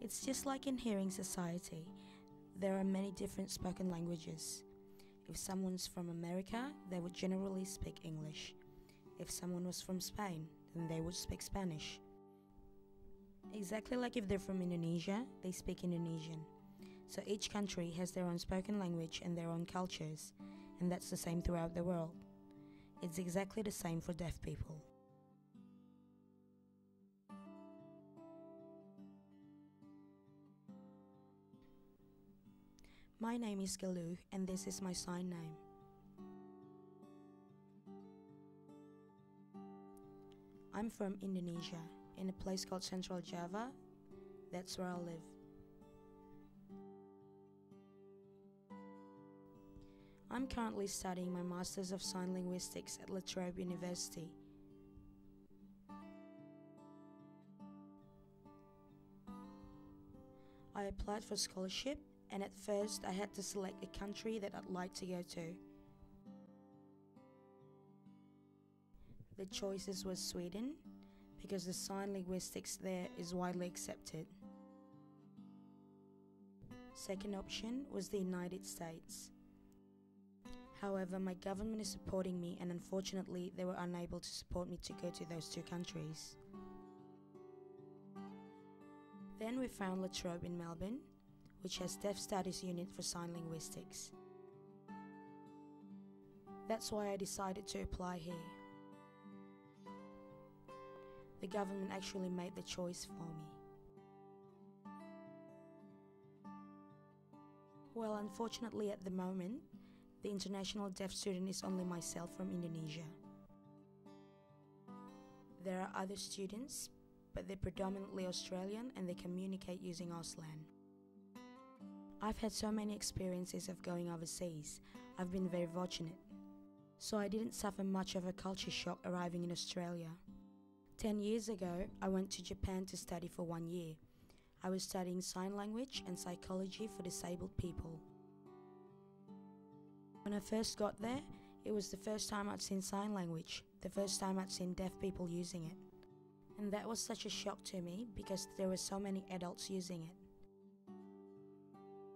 It's just like in hearing society. There are many different spoken languages. If someone's from America, they would generally speak English. If someone was from Spain, then they would speak Spanish. Exactly like if they're from Indonesia, they speak Indonesian. So each country has their own spoken language and their own cultures, and that's the same throughout the world. It's exactly the same for deaf people. My name is Galuh, and this is my sign name. I'm from Indonesia, in a place called Central Java. That's where I live. I'm currently studying my Masters of Sign Linguistics at La Trobe University. I applied for scholarship, and at first I had to select a country that I'd like to go to. The choices were Sweden, because the sign linguistics there is widely accepted. Second option was the United States. However, my government is supporting me, and unfortunately they were unable to support me to go to those two countries. Then we found La Trobe in Melbourne, which has Deaf Studies Unit for Sign Linguistics. That's why I decided to apply here. The government actually made the choice for me. Well, unfortunately at the moment, the international deaf student is only myself from Indonesia. There are other students, but they're predominantly Australian and they communicate using Auslan. I've had so many experiences of going overseas. I've been very fortunate. So I didn't suffer much of a culture shock arriving in Australia. 10 years ago, I went to Japan to study for 1 year. I was studying sign language and psychology for disabled people. When I first got there, it was the first time I'd seen sign language, the first time I'd seen deaf people using it. And that was such a shock to me because there were so many adults using it.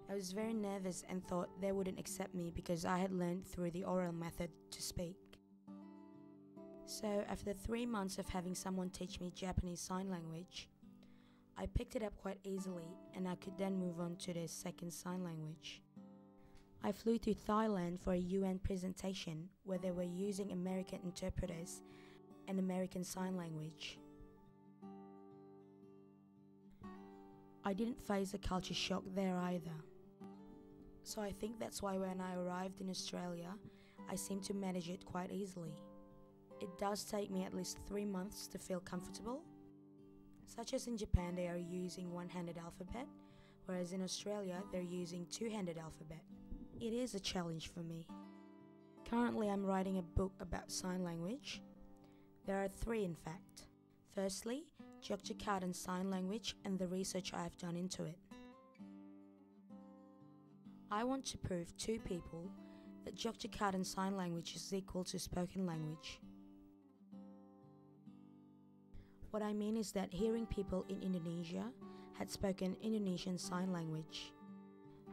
I was very nervous and thought they wouldn't accept me because I had learned through the oral method to speak. So after 3 months of having someone teach me Japanese sign language, I picked it up quite easily and I could then move on to the second sign language. I flew to Thailand for a UN presentation where they were using American interpreters and American Sign Language. I didn't face a culture shock there either. So I think that's why when I arrived in Australia, I seemed to manage it quite easily. It does take me at least 3 months to feel comfortable. Such as in Japan, they are using one-handed alphabet, whereas in Australia, they're using two-handed alphabet. It is a challenge for me. Currently, I'm writing a book about sign language. There are 3 in fact. Firstly, Yogyakartan Sign Language and the research I have done into it. I want to prove to people that Yogyakartan Sign Language is equal to spoken language. What I mean is that hearing people in Indonesia had spoken Indonesian Sign Language.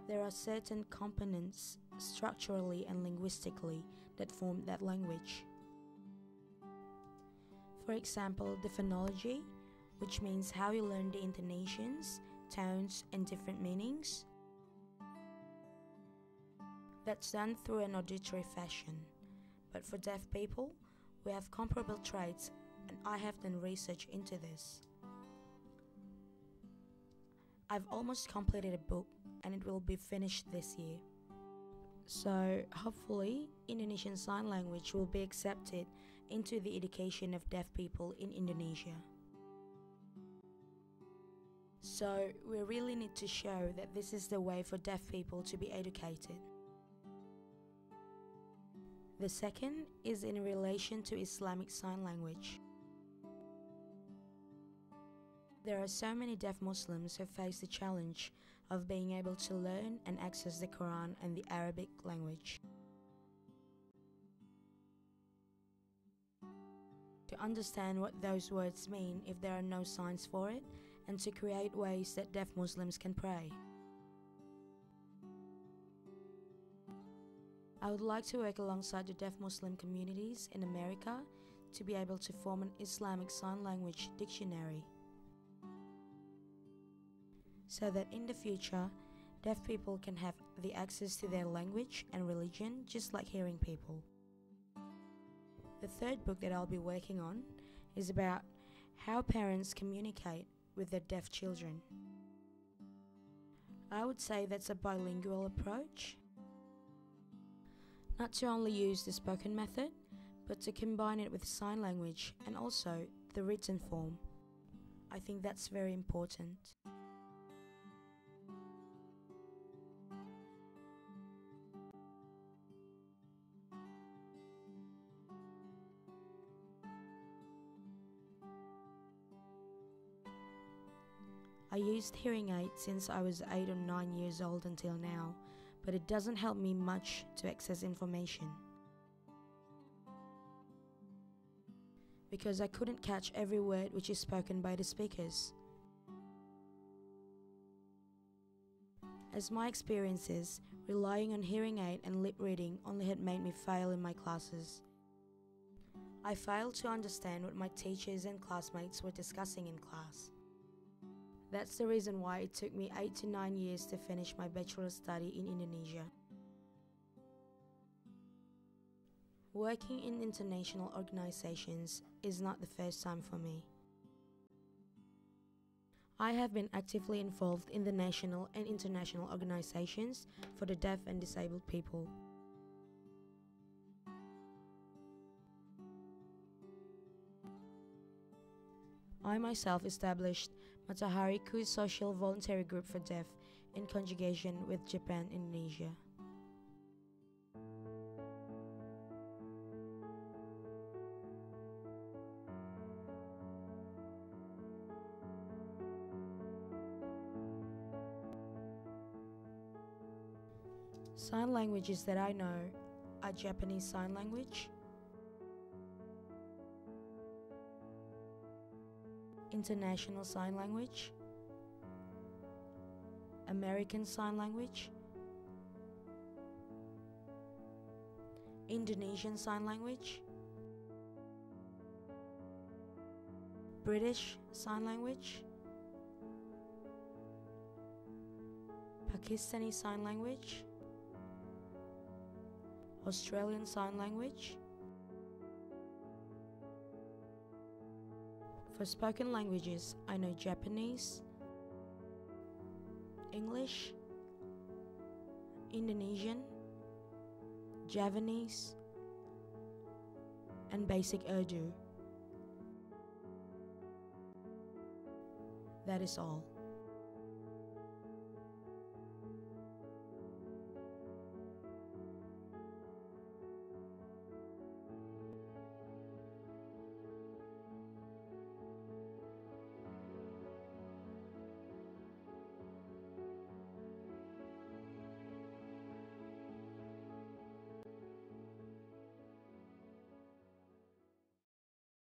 There are certain components structurally and linguistically that form that language. For example, the phonology, which means how you learn the intonations, tones, and different meanings. That's done through an auditory fashion. But for deaf people, we have comparable traits, and I have done research into this. I've almost completed a book, and it will be finished this year. So hopefully, Indonesian Sign Language will be accepted into the education of deaf people in Indonesia. So we really need to show that this is the way for deaf people to be educated. The second is in relation to Islamic Sign Language. There are so many deaf Muslims who face the challenge of being able to learn and access the Quran and the Arabic language. To understand what those words mean if there are no signs for it, and to create ways that deaf Muslims can pray. I would like to work alongside the deaf Muslim communities in America to be able to form an Islamic Sign Language dictionary, so that in the future, deaf people can have the access to their language and religion just like hearing people. The third book that I'll be working on is about how parents communicate with their deaf children. I would say that's a bilingual approach. Not to only use the spoken method, but to combine it with sign language and also the written form. I think that's very important. I used hearing aids since I was 8 or 9 years old until now, but it doesn't help me much to access information, because I couldn't catch every word which is spoken by the speakers. As my experiences, relying on hearing aid and lip reading only had made me fail in my classes. I failed to understand what my teachers and classmates were discussing in class. That's the reason why it took me 8 to 9 years to finish my bachelor's study in Indonesia. Working in international organizations is not the first time for me. I have been actively involved in the national and international organizations for the deaf and disabled people. I myself established Matahariku Social Voluntary Group for Deaf in conjugation with Japan, Indonesia. Sign languages that I know are Japanese Sign Language, International Sign Language, American Sign Language, Indonesian Sign Language, British Sign Language, Pakistani Sign Language, Australian Sign Language. For spoken languages, I know Japanese, English, Indonesian, Javanese, and basic Urdu. That is all.